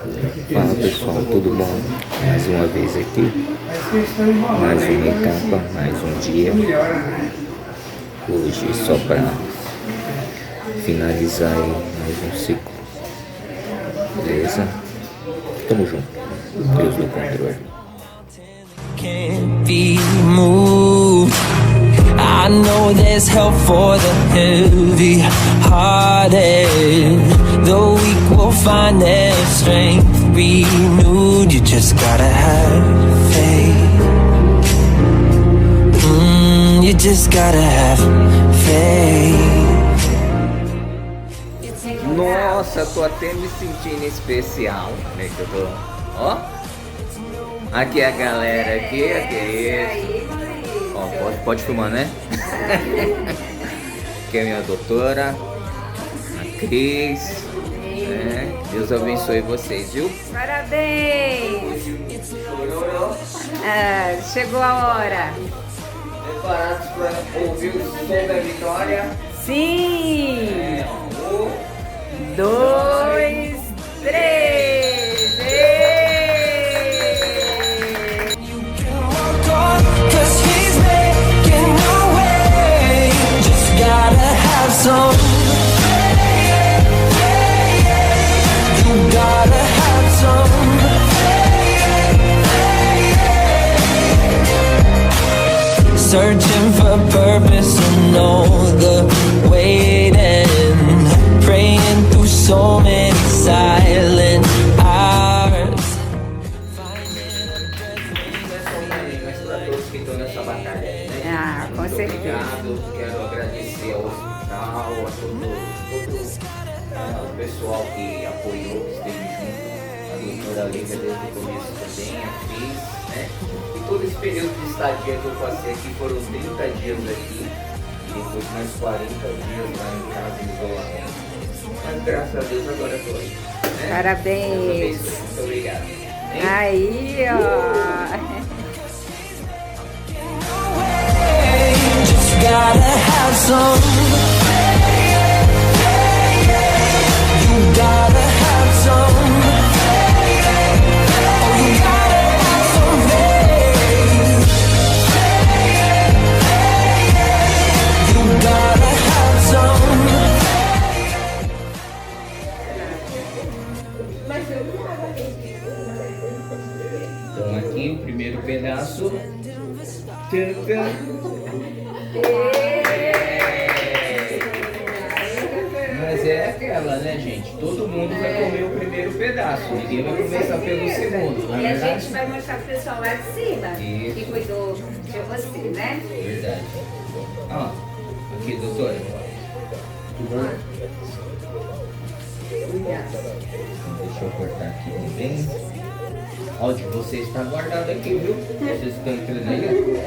Fala pessoal, tudo bom? Mais uma vez aqui, mais uma etapa, mais um dia. Hoje só para finalizar aí mais um ciclo. Beleza? Tamo junto. Deus no controle. Can't be moved. I know there's help for the heavy hearted. The weak will find their strength renewed. You just gotta have faith. You just gotta have faith. Nossa, tô até me sentindo especial. Como é que eu tô? Ó. Aqui é a galera aqui é isso. Ó, pode filmar, né? Aqui é a minha doutora, a Cris. Né? Deus abençoe vocês, viu? Parabéns! Chegou a hora. Preparados para ouvir o som da vitória? Sim! 2, 3! Cause he's making a way. Just gotta have some faith. You gotta have some faith. Searching for purpose and all the waiting, praying through so many silent hours. Mas para todos que estão nessa batalha, né? Com certeza. Obrigado, quero agradecer ao hospital, a todo o pessoal que apoiou, que esteve junto, a doutora Lívia desde o começo também, a Cris, né? E todo esse período de estadia que eu passei aqui, foram 30 dias aqui, e depois mais 40 dias lá em casa, em isolamento. Mas graças a Deus agora estou aí. Né? Parabéns! Muito obrigado. Hein? Aí, ó! Just gotta have some faith. You gotta have some faith. Oh, you gotta have some faith. You gotta have some Então aqui o primeiro pedaço. Tchan. Mas é aquela, né, gente? Todo mundo vai comer o primeiro pedaço. Ninguém vai começar pelo segundo. Na E a verdade, gente vai mostrar pro pessoal lá de cima Isso. que cuidou de você, né? verdade. Ó, aqui, doutora. Tudo bom? Deixa eu cortar aqui também. Ó, de vocês está guardado aqui, viu? Vocês estão entrando aí.